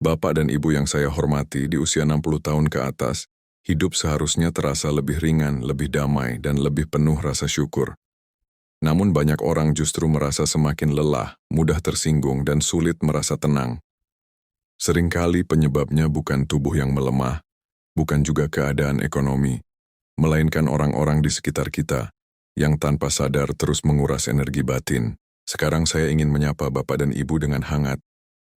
Bapak dan Ibu yang saya hormati, di usia 60 tahun ke atas, hidup seharusnya terasa lebih ringan, lebih damai, dan lebih penuh rasa syukur. Namun banyak orang justru merasa semakin lelah, mudah tersinggung, dan sulit merasa tenang. Seringkali penyebabnya bukan tubuh yang melemah, bukan juga keadaan ekonomi, melainkan orang-orang di sekitar kita yang tanpa sadar terus menguras energi batin. Sekarang saya ingin menyapa Bapak dan Ibu dengan hangat.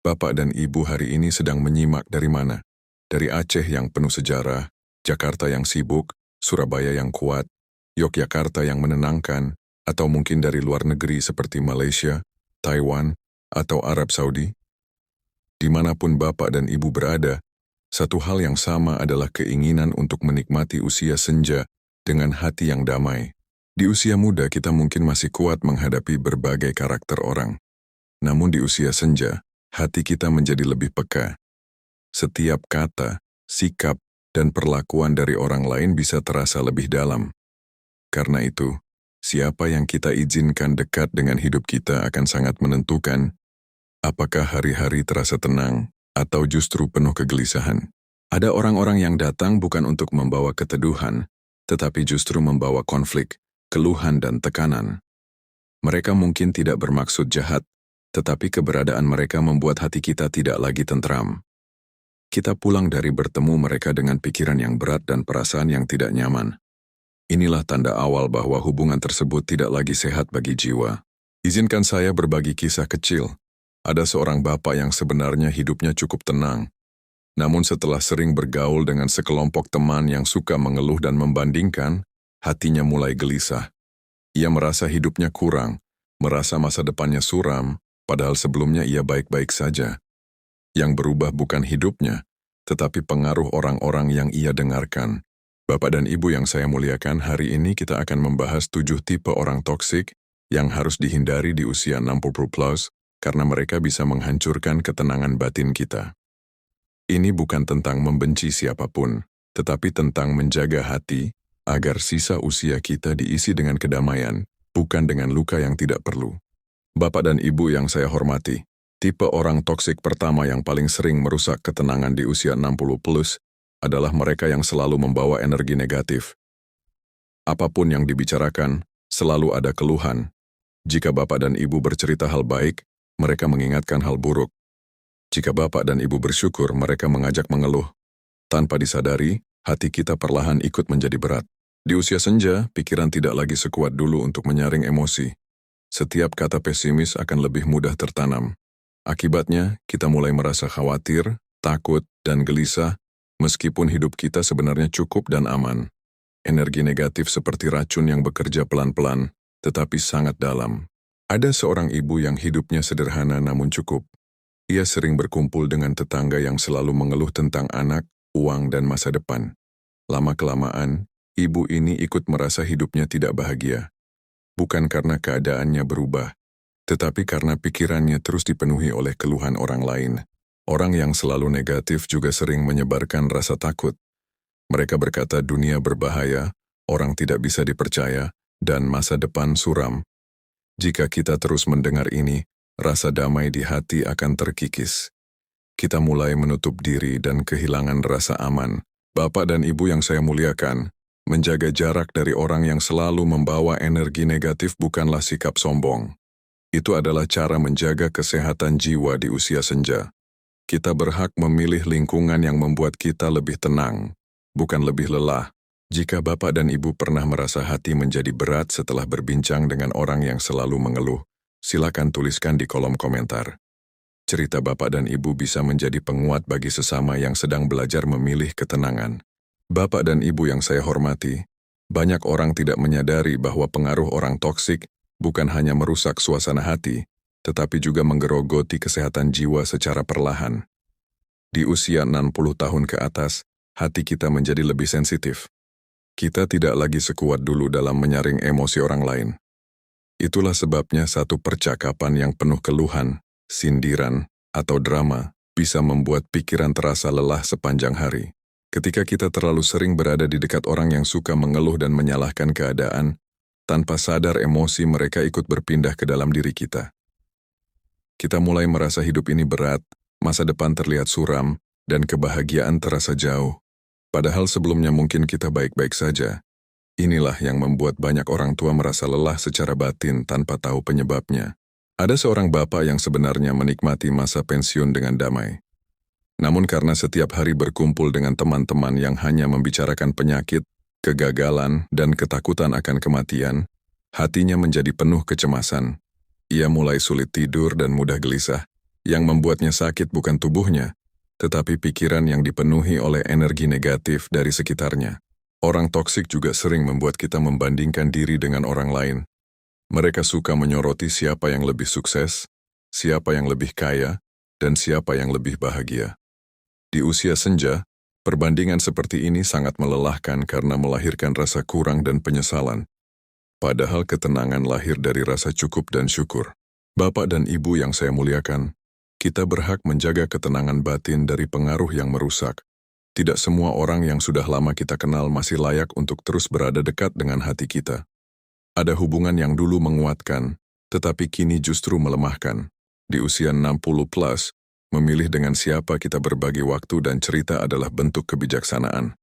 Bapak dan Ibu hari ini sedang menyimak dari mana? Dari Aceh yang penuh sejarah, Jakarta yang sibuk, Surabaya yang kuat, Yogyakarta yang menenangkan, atau mungkin dari luar negeri seperti Malaysia, Taiwan, atau Arab Saudi? Dimanapun Bapak dan Ibu berada, satu hal yang sama adalah keinginan untuk menikmati usia senja dengan hati yang damai. Di usia muda kita mungkin masih kuat menghadapi berbagai karakter orang. Namun di usia senja, hati kita menjadi lebih peka. Setiap kata, sikap, dan perlakuan dari orang lain bisa terasa lebih dalam. Karena itu, siapa yang kita izinkan dekat dengan hidup kita akan sangat menentukan apakah hari-hari terasa tenang atau justru penuh kegelisahan. Ada orang-orang yang datang bukan untuk membawa keteduhan, tetapi justru membawa konflik, keluhan, dan tekanan. Mereka mungkin tidak bermaksud jahat, tetapi keberadaan mereka membuat hati kita tidak lagi tentram. Kita pulang dari bertemu mereka dengan pikiran yang berat dan perasaan yang tidak nyaman. Inilah tanda awal bahwa hubungan tersebut tidak lagi sehat bagi jiwa. Izinkan saya berbagi kisah kecil. Ada seorang bapak yang sebenarnya hidupnya cukup tenang. Namun setelah sering bergaul dengan sekelompok teman yang suka mengeluh dan membandingkan, hatinya mulai gelisah. Ia merasa hidupnya kurang, merasa masa depannya suram, padahal sebelumnya ia baik-baik saja. Yang berubah bukan hidupnya, tetapi pengaruh orang-orang yang ia dengarkan. Bapak dan Ibu yang saya muliakan, hari ini kita akan membahas 7 tipe orang toksik yang harus dihindari di usia 60 plus, karena mereka bisa menghancurkan ketenangan batin kita. Ini bukan tentang membenci siapapun, tetapi tentang menjaga hati agar sisa usia kita diisi dengan kedamaian, bukan dengan luka yang tidak perlu. Bapak dan Ibu yang saya hormati, tipe orang toksik pertama yang paling sering merusak ketenangan di usia 60 plus adalah mereka yang selalu membawa energi negatif. Apapun yang dibicarakan, selalu ada keluhan. Jika Bapak dan Ibu bercerita hal baik, mereka mengingatkan hal buruk. Jika Bapak dan Ibu bersyukur, mereka mengajak mengeluh. Tanpa disadari, hati kita perlahan ikut menjadi berat. Di usia senja, pikiran tidak lagi sekuat dulu untuk menyaring emosi. Setiap kata pesimis akan lebih mudah tertanam. Akibatnya, kita mulai merasa khawatir, takut, dan gelisah, meskipun hidup kita sebenarnya cukup dan aman. Energi negatif seperti racun yang bekerja pelan-pelan, tetapi sangat dalam. Ada seorang ibu yang hidupnya sederhana namun cukup. Ia sering berkumpul dengan tetangga yang selalu mengeluh tentang anak, uang, dan masa depan. Lama-kelamaan, ibu ini ikut merasa hidupnya tidak bahagia. Bukan karena keadaannya berubah, tetapi karena pikirannya terus dipenuhi oleh keluhan orang lain. Orang yang selalu negatif juga sering menyebarkan rasa takut. Mereka berkata dunia berbahaya, orang tidak bisa dipercaya, dan masa depan suram. Jika kita terus mendengar ini, rasa damai di hati akan terkikis. Kita mulai menutup diri dan kehilangan rasa aman. Bapak dan Ibu yang saya muliakan, menjaga jarak dari orang yang selalu membawa energi negatif bukanlah sikap sombong. Itu adalah cara menjaga kesehatan jiwa di usia senja. Kita berhak memilih lingkungan yang membuat kita lebih tenang, bukan lebih lelah. Jika Bapak dan Ibu pernah merasa hati menjadi berat setelah berbincang dengan orang yang selalu mengeluh, silakan tuliskan di kolom komentar. Cerita Bapak dan Ibu bisa menjadi penguat bagi sesama yang sedang belajar memilih ketenangan. Bapak dan Ibu yang saya hormati, banyak orang tidak menyadari bahwa pengaruh orang toksik bukan hanya merusak suasana hati, tetapi juga menggerogoti kesehatan jiwa secara perlahan. Di usia 60 tahun ke atas, hati kita menjadi lebih sensitif. Kita tidak lagi sekuat dulu dalam menyaring emosi orang lain. Itulah sebabnya satu percakapan yang penuh keluhan, sindiran, atau drama bisa membuat pikiran terasa lelah sepanjang hari. Ketika kita terlalu sering berada di dekat orang yang suka mengeluh dan menyalahkan keadaan, tanpa sadar emosi mereka ikut berpindah ke dalam diri kita. Kita mulai merasa hidup ini berat, Masa depan terlihat suram, dan kebahagiaan terasa jauh. Padahal sebelumnya mungkin kita baik-baik saja. Inilah yang membuat banyak orang tua merasa lelah secara batin tanpa tahu penyebabnya. Ada seorang bapak yang sebenarnya menikmati masa pensiun dengan damai. Namun karena setiap hari berkumpul dengan teman-teman yang hanya membicarakan penyakit, kegagalan, dan ketakutan akan kematian, hatinya menjadi penuh kecemasan. Ia mulai sulit tidur dan mudah gelisah. Yang membuatnya sakit bukan tubuhnya, tetapi pikiran yang dipenuhi oleh energi negatif dari sekitarnya. Orang toksik juga sering membuat kita membandingkan diri dengan orang lain. Mereka suka menyoroti siapa yang lebih sukses, siapa yang lebih kaya, dan siapa yang lebih bahagia. Di usia senja, perbandingan seperti ini sangat melelahkan karena melahirkan rasa kurang dan penyesalan. Padahal ketenangan lahir dari rasa cukup dan syukur. Bapak dan Ibu yang saya muliakan, kita berhak menjaga ketenangan batin dari pengaruh yang merusak. Tidak semua orang yang sudah lama kita kenal masih layak untuk terus berada dekat dengan hati kita. Ada hubungan yang dulu menguatkan, tetapi kini justru melemahkan. Di usia 60 plus, memilih dengan siapa kita berbagi waktu dan cerita adalah bentuk kebijaksanaan.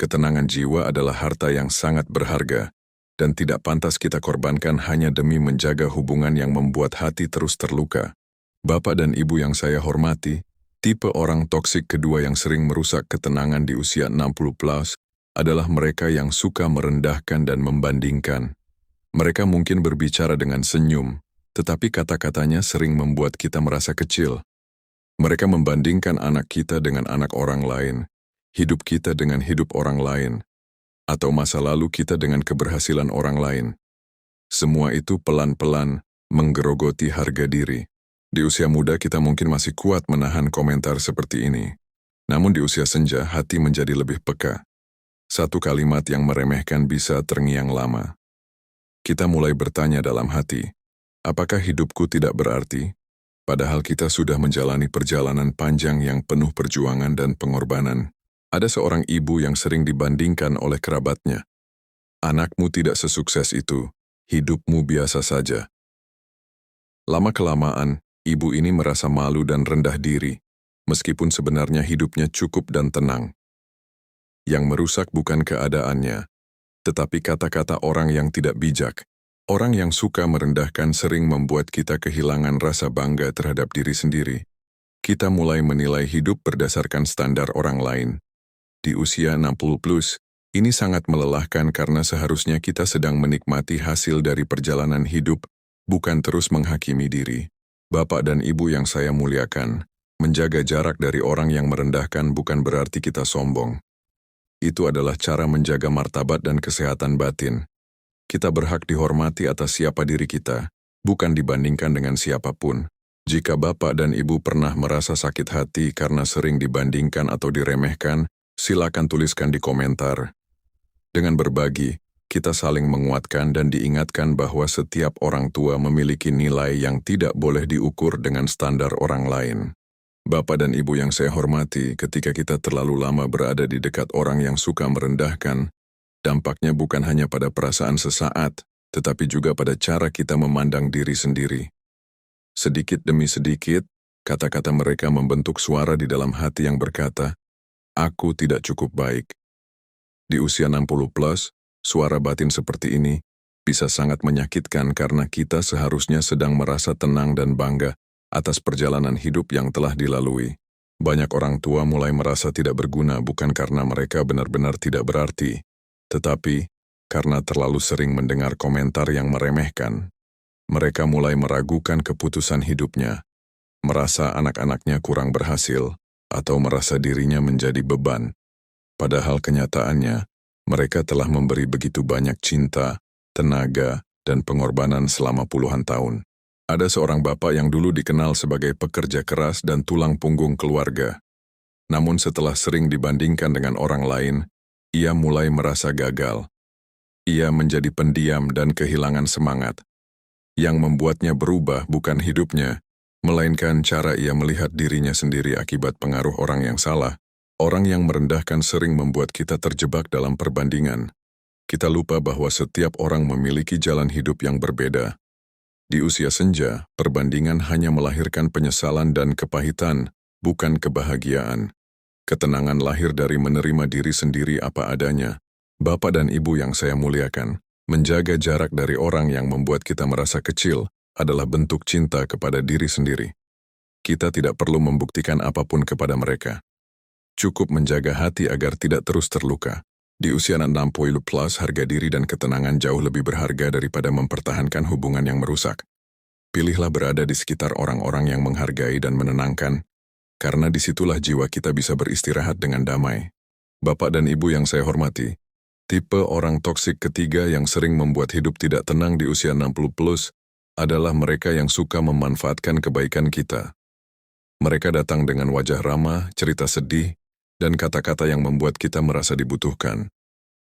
Ketenangan jiwa adalah harta yang sangat berharga, dan tidak pantas kita korbankan hanya demi menjaga hubungan yang membuat hati terus terluka. Bapak dan Ibu yang saya hormati, tipe orang toksik kedua yang sering merusak ketenangan di usia 60 plus adalah mereka yang suka merendahkan dan membandingkan. Mereka mungkin berbicara dengan senyum, tetapi kata-katanya sering membuat kita merasa kecil. Mereka membandingkan anak kita dengan anak orang lain, hidup kita dengan hidup orang lain, atau masa lalu kita dengan keberhasilan orang lain. Semua itu pelan-pelan menggerogoti harga diri. Di usia muda kita mungkin masih kuat menahan komentar seperti ini. Namun di usia senja hati menjadi lebih peka. Satu kalimat yang meremehkan bisa terngiang lama. Kita mulai bertanya dalam hati, apakah hidupku tidak berarti? Padahal kita sudah menjalani perjalanan panjang yang penuh perjuangan dan pengorbanan. Ada seorang ibu yang sering dibandingkan oleh kerabatnya. Anakmu tidak sesukses itu, hidupmu biasa saja. Lama-kelamaan, ibu ini merasa malu dan rendah diri, meskipun sebenarnya hidupnya cukup dan tenang. Yang merusak bukan keadaannya, tetapi kata-kata orang yang tidak bijak. Orang yang suka merendahkan sering membuat kita kehilangan rasa bangga terhadap diri sendiri. Kita mulai menilai hidup berdasarkan standar orang lain. Di usia 60 plus, ini sangat melelahkan karena seharusnya kita sedang menikmati hasil dari perjalanan hidup, bukan terus menghakimi diri. Bapak dan Ibu yang saya muliakan, menjaga jarak dari orang yang merendahkan bukan berarti kita sombong. Itu adalah cara menjaga martabat dan kesehatan batin. Kita berhak dihormati atas siapa diri kita, bukan dibandingkan dengan siapapun. Jika Bapak dan Ibu pernah merasa sakit hati karena sering dibandingkan atau diremehkan, silakan tuliskan di komentar. Dengan berbagi, kita saling menguatkan dan diingatkan bahwa setiap orang tua memiliki nilai yang tidak boleh diukur dengan standar orang lain. Bapak dan Ibu yang saya hormati, ketika kita terlalu lama berada di dekat orang yang suka merendahkan, dampaknya bukan hanya pada perasaan sesaat, tetapi juga pada cara kita memandang diri sendiri. Sedikit demi sedikit, kata-kata mereka membentuk suara di dalam hati yang berkata, "Aku tidak cukup baik." Di usia 60 plus, suara batin seperti ini bisa sangat menyakitkan karena kita seharusnya sedang merasa tenang dan bangga atas perjalanan hidup yang telah dilalui. Banyak orang tua mulai merasa tidak berguna bukan karena mereka benar-benar tidak berarti, tetapi karena terlalu sering mendengar komentar yang meremehkan. Mereka mulai meragukan keputusan hidupnya, merasa anak-anaknya kurang berhasil, atau merasa dirinya menjadi beban. Padahal kenyataannya, mereka telah memberi begitu banyak cinta, tenaga, dan pengorbanan selama puluhan tahun. Ada seorang bapak yang dulu dikenal sebagai pekerja keras dan tulang punggung keluarga. Namun setelah sering dibandingkan dengan orang lain, ia mulai merasa gagal. Ia menjadi pendiam dan kehilangan semangat. Yang membuatnya berubah bukan hidupnya, melainkan cara ia melihat dirinya sendiri akibat pengaruh orang yang salah. Orang yang merendahkan sering membuat kita terjebak dalam perbandingan. Kita lupa bahwa setiap orang memiliki jalan hidup yang berbeda. Di usia senja, perbandingan hanya melahirkan penyesalan dan kepahitan, bukan kebahagiaan. Ketenangan lahir dari menerima diri sendiri apa adanya. Bapak dan Ibu yang saya muliakan, menjaga jarak dari orang yang membuat kita merasa kecil adalah bentuk cinta kepada diri sendiri. Kita tidak perlu membuktikan apapun kepada mereka. Cukup menjaga hati agar tidak terus terluka. Di usia 60 plus, harga diri dan ketenangan jauh lebih berharga daripada mempertahankan hubungan yang merusak. Pilihlah berada di sekitar orang-orang yang menghargai dan menenangkan, karena disitulah jiwa kita bisa beristirahat dengan damai. Bapak dan Ibu yang saya hormati, tipe orang toksik ketiga yang sering membuat hidup tidak tenang di usia 60 plus adalah mereka yang suka memanfaatkan kebaikan kita. Mereka datang dengan wajah ramah, cerita sedih, dan kata-kata yang membuat kita merasa dibutuhkan.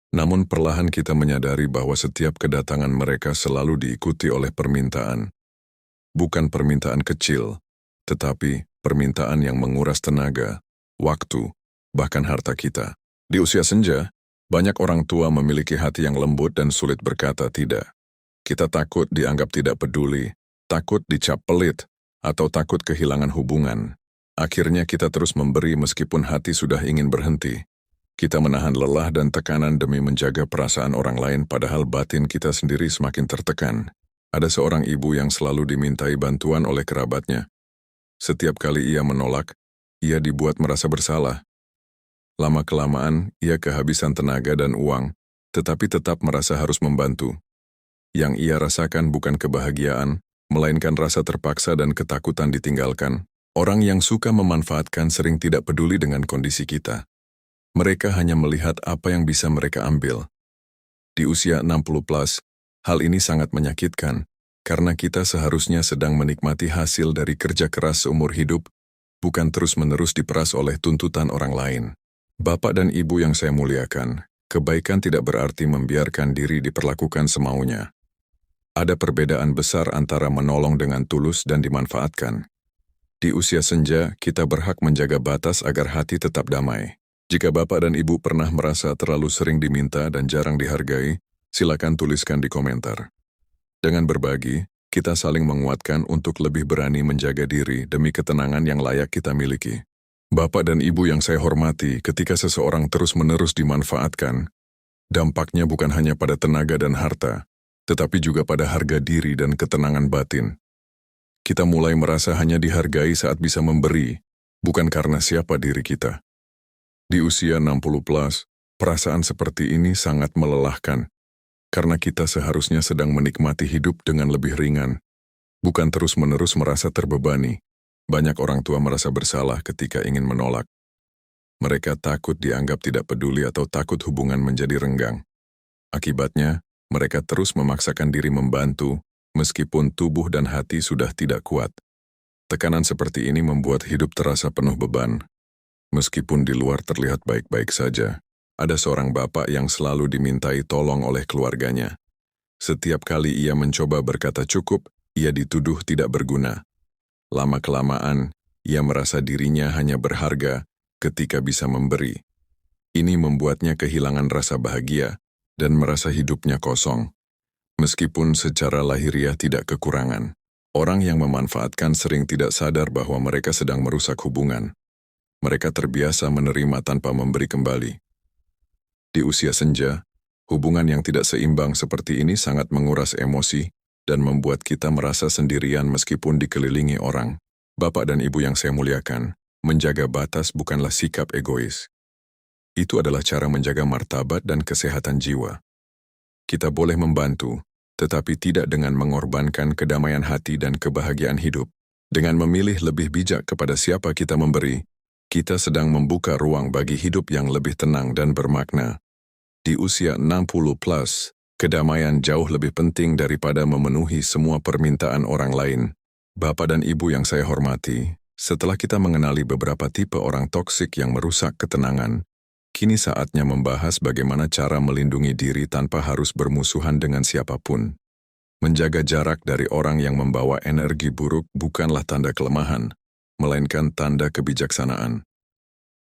Namun perlahan kita menyadari bahwa setiap kedatangan mereka selalu diikuti oleh permintaan. Bukan permintaan kecil, tetapi permintaan yang menguras tenaga, waktu, bahkan harta kita. Di usia senja, banyak orang tua memiliki hati yang lembut dan sulit berkata tidak. Kita takut dianggap tidak peduli, takut dicap pelit, atau takut kehilangan hubungan. Akhirnya kita terus memberi meskipun hati sudah ingin berhenti. Kita menahan lelah dan tekanan demi menjaga perasaan orang lain padahal batin kita sendiri semakin tertekan. Ada seorang ibu yang selalu dimintai bantuan oleh kerabatnya. Setiap kali ia menolak, ia dibuat merasa bersalah. Lama-kelamaan, ia kehabisan tenaga dan uang, tetapi tetap merasa harus membantu. Yang ia rasakan bukan kebahagiaan, melainkan rasa terpaksa dan ketakutan ditinggalkan. Orang yang suka memanfaatkan sering tidak peduli dengan kondisi kita. Mereka hanya melihat apa yang bisa mereka ambil. Di usia 60 plus, hal ini sangat menyakitkan, karena kita seharusnya sedang menikmati hasil dari kerja keras seumur hidup, bukan terus-menerus diperas oleh tuntutan orang lain. Bapak dan Ibu yang saya muliakan, kebaikan tidak berarti membiarkan diri diperlakukan semaunya. Ada perbedaan besar antara menolong dengan tulus dan dimanfaatkan. Di usia senja, kita berhak menjaga batas agar hati tetap damai. Jika Bapak dan Ibu pernah merasa terlalu sering diminta dan jarang dihargai, silakan tuliskan di komentar. Dengan berbagi, kita saling menguatkan untuk lebih berani menjaga diri demi ketenangan yang layak kita miliki. Bapak dan Ibu yang saya hormati, ketika seseorang terus-menerus dimanfaatkan, dampaknya bukan hanya pada tenaga dan harta, tetapi juga pada harga diri dan ketenangan batin. Kita mulai merasa hanya dihargai saat bisa memberi, bukan karena siapa diri kita. Di usia 60 plus, perasaan seperti ini sangat melelahkan, karena kita seharusnya sedang menikmati hidup dengan lebih ringan, bukan terus-menerus merasa terbebani. Banyak orang tua merasa bersalah ketika ingin menolak. Mereka takut dianggap tidak peduli atau takut hubungan menjadi renggang. Akibatnya, mereka terus memaksakan diri membantu, meskipun tubuh dan hati sudah tidak kuat. Tekanan seperti ini membuat hidup terasa penuh beban. Meskipun di luar terlihat baik-baik saja, ada seorang bapak yang selalu dimintai tolong oleh keluarganya. Setiap kali ia mencoba berkata cukup, ia dituduh tidak berguna. Lama-kelamaan, ia merasa dirinya hanya berharga ketika bisa memberi. Ini membuatnya kehilangan rasa bahagia dan merasa hidupnya kosong. Meskipun secara lahiriah tidak kekurangan, orang yang memanfaatkan sering tidak sadar bahwa mereka sedang merusak hubungan. Mereka terbiasa menerima tanpa memberi kembali. Di usia senja, hubungan yang tidak seimbang seperti ini sangat menguras emosi dan membuat kita merasa sendirian meskipun dikelilingi orang. Bapak dan Ibu yang saya muliakan, menjaga batas bukanlah sikap egois. Itu adalah cara menjaga martabat dan kesehatan jiwa. Kita boleh membantu, tetapi tidak dengan mengorbankan kedamaian hati dan kebahagiaan hidup. Dengan memilih lebih bijak kepada siapa kita memberi, kita sedang membuka ruang bagi hidup yang lebih tenang dan bermakna. Di usia 60 plus, kedamaian jauh lebih penting daripada memenuhi semua permintaan orang lain. Bapak dan Ibu yang saya hormati, setelah kita mengenali beberapa tipe orang toksik yang merusak ketenangan, kini saatnya membahas bagaimana cara melindungi diri tanpa harus bermusuhan dengan siapapun. Menjaga jarak dari orang yang membawa energi buruk bukanlah tanda kelemahan, melainkan tanda kebijaksanaan.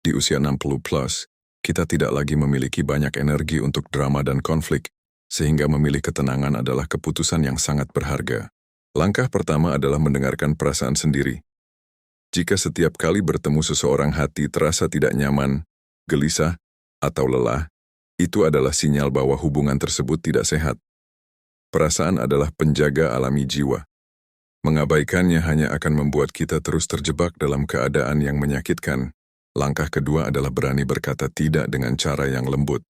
Di usia 60 plus, kita tidak lagi memiliki banyak energi untuk drama dan konflik, sehingga memilih ketenangan adalah keputusan yang sangat berharga. Langkah pertama adalah mendengarkan perasaan sendiri. Jika setiap kali bertemu seseorang hati terasa tidak nyaman, gelisah, atau lelah, itu adalah sinyal bahwa hubungan tersebut tidak sehat. Perasaan adalah penjaga alami jiwa. Mengabaikannya hanya akan membuat kita terus terjebak dalam keadaan yang menyakitkan. Langkah kedua adalah berani berkata tidak dengan cara yang lembut.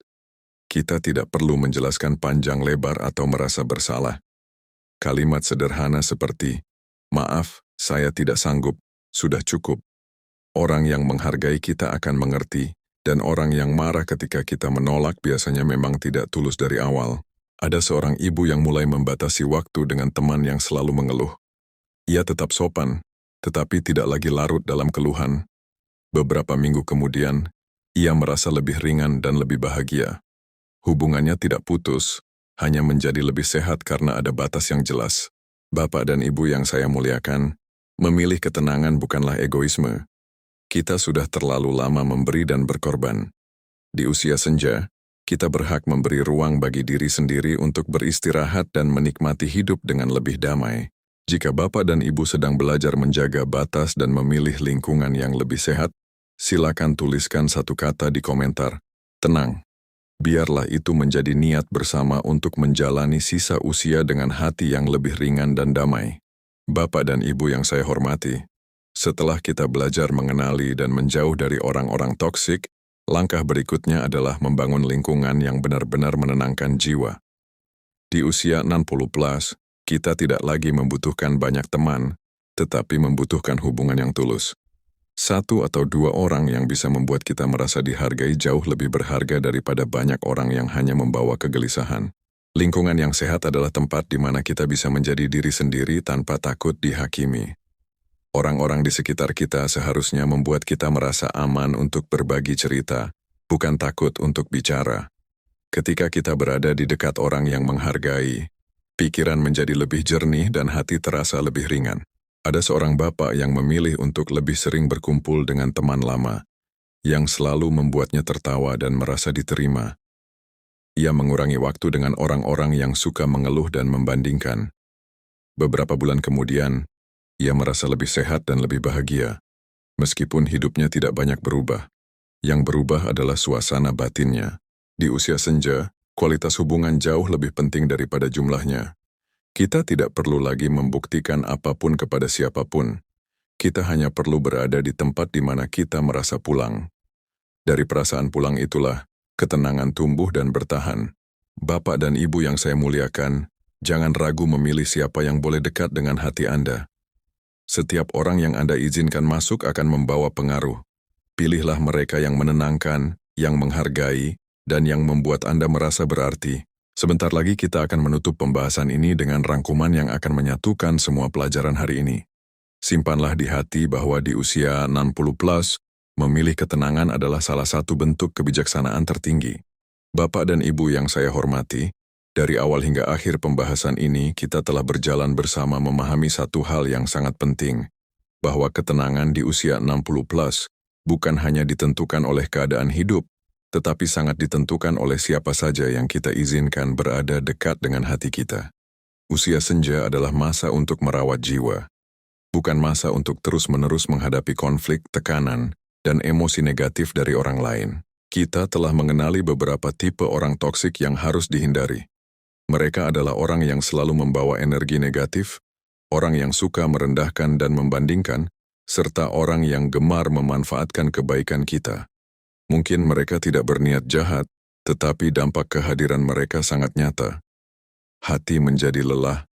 Kita tidak perlu menjelaskan panjang lebar atau merasa bersalah. Kalimat sederhana seperti, "Maaf, saya tidak sanggup," sudah cukup. Orang yang menghargai kita akan mengerti, dan orang yang marah ketika kita menolak biasanya memang tidak tulus dari awal. Ada seorang ibu yang mulai membatasi waktu dengan teman yang selalu mengeluh. Ia tetap sopan, tetapi tidak lagi larut dalam keluhan. Beberapa minggu kemudian, ia merasa lebih ringan dan lebih bahagia. Hubungannya tidak putus, hanya menjadi lebih sehat karena ada batas yang jelas. Bapak dan Ibu yang saya muliakan, memilih ketenangan bukanlah egoisme. Kita sudah terlalu lama memberi dan berkorban. Di usia senja, kita berhak memberi ruang bagi diri sendiri untuk beristirahat dan menikmati hidup dengan lebih damai. Jika Bapak dan Ibu sedang belajar menjaga batas dan memilih lingkungan yang lebih sehat, silakan tuliskan satu kata di komentar, "Tenang." Biarlah itu menjadi niat bersama untuk menjalani sisa usia dengan hati yang lebih ringan dan damai. Bapak dan Ibu yang saya hormati, setelah kita belajar mengenali dan menjauh dari orang-orang toksik, langkah berikutnya adalah membangun lingkungan yang benar-benar menenangkan jiwa. Di usia 60+, kita tidak lagi membutuhkan banyak teman, tetapi membutuhkan hubungan yang tulus. Satu atau dua orang yang bisa membuat kita merasa dihargai jauh lebih berharga daripada banyak orang yang hanya membawa kegelisahan. Lingkungan yang sehat adalah tempat di mana kita bisa menjadi diri sendiri tanpa takut dihakimi. Orang-orang di sekitar kita seharusnya membuat kita merasa aman untuk berbagi cerita, bukan takut untuk bicara. Ketika kita berada di dekat orang yang menghargai, pikiran menjadi lebih jernih dan hati terasa lebih ringan. Ada seorang bapak yang memilih untuk lebih sering berkumpul dengan teman lama, yang selalu membuatnya tertawa dan merasa diterima. Ia mengurangi waktu dengan orang-orang yang suka mengeluh dan membandingkan. Beberapa bulan kemudian, ia merasa lebih sehat dan lebih bahagia. Meskipun hidupnya tidak banyak berubah, yang berubah adalah suasana batinnya. Di usia senja, kualitas hubungan jauh lebih penting daripada jumlahnya. Kita tidak perlu lagi membuktikan apapun kepada siapapun. Kita hanya perlu berada di tempat di mana kita merasa pulang. Dari perasaan pulang itulah, ketenangan tumbuh dan bertahan. Bapak dan Ibu yang saya muliakan, jangan ragu memilih siapa yang boleh dekat dengan hati Anda. Setiap orang yang Anda izinkan masuk akan membawa pengaruh. Pilihlah mereka yang menenangkan, yang menghargai, dan yang membuat Anda merasa berarti. Sebentar lagi kita akan menutup pembahasan ini dengan rangkuman yang akan menyatukan semua pelajaran hari ini. Simpanlah di hati bahwa di usia 60+, memilih ketenangan adalah salah satu bentuk kebijaksanaan tertinggi. Bapak dan Ibu yang saya hormati, dari awal hingga akhir pembahasan ini kita telah berjalan bersama memahami satu hal yang sangat penting, bahwa ketenangan di usia 60+ bukan hanya ditentukan oleh keadaan hidup, tetapi sangat ditentukan oleh siapa saja yang kita izinkan berada dekat dengan hati kita. Usia senja adalah masa untuk merawat jiwa, bukan masa untuk terus-menerus menghadapi konflik, tekanan, dan emosi negatif dari orang lain. Kita telah mengenali beberapa tipe orang toksik yang harus dihindari. Mereka adalah orang yang selalu membawa energi negatif, orang yang suka merendahkan dan membandingkan, serta orang yang gemar memanfaatkan kebaikan kita. Mungkin mereka tidak berniat jahat, tetapi dampak kehadiran mereka sangat nyata. Hati menjadi lelah,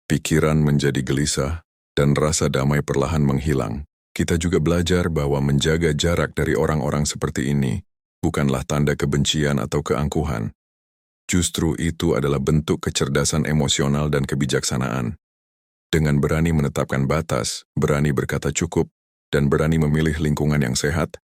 pikiran menjadi gelisah, dan rasa damai perlahan menghilang. Kita juga belajar bahwa menjaga jarak dari orang-orang seperti ini bukanlah tanda kebencian atau keangkuhan. Justru itu adalah bentuk kecerdasan emosional dan kebijaksanaan. Dengan berani menetapkan batas, berani berkata cukup, dan berani memilih lingkungan yang sehat,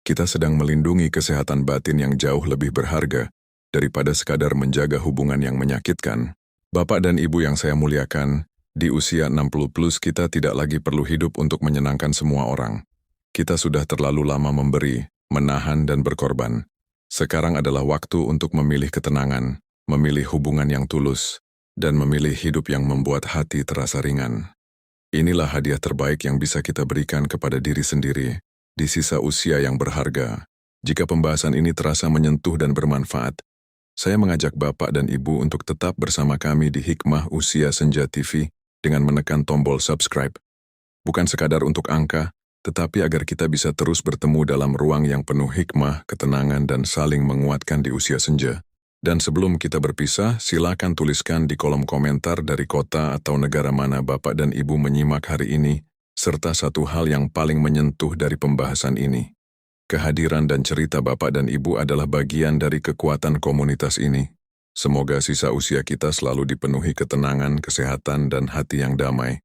kita sedang melindungi kesehatan batin yang jauh lebih berharga daripada sekadar menjaga hubungan yang menyakitkan. Bapak dan Ibu yang saya muliakan, di usia 60+ kita tidak lagi perlu hidup untuk menyenangkan semua orang. Kita sudah terlalu lama memberi, menahan dan berkorban. Sekarang adalah waktu untuk memilih ketenangan, memilih hubungan yang tulus, dan memilih hidup yang membuat hati terasa ringan. Inilah hadiah terbaik yang bisa kita berikan kepada diri sendiri di sisa usia yang berharga. Jika pembahasan ini terasa menyentuh dan bermanfaat, saya mengajak Bapak dan Ibu untuk tetap bersama kami di Hikmah Usia Senja TV dengan menekan tombol subscribe. Bukan sekadar untuk angka, tetapi agar kita bisa terus bertemu dalam ruang yang penuh hikmah, ketenangan, dan saling menguatkan di usia senja. Dan sebelum kita berpisah, silakan tuliskan di kolom komentar dari kota atau negara mana Bapak dan Ibu menyimak hari ini, serta satu hal yang paling menyentuh dari pembahasan ini. Kehadiran dan cerita Bapak dan Ibu adalah bagian dari kekuatan komunitas ini. Semoga sisa usia kita selalu dipenuhi ketenangan, kesehatan, dan hati yang damai.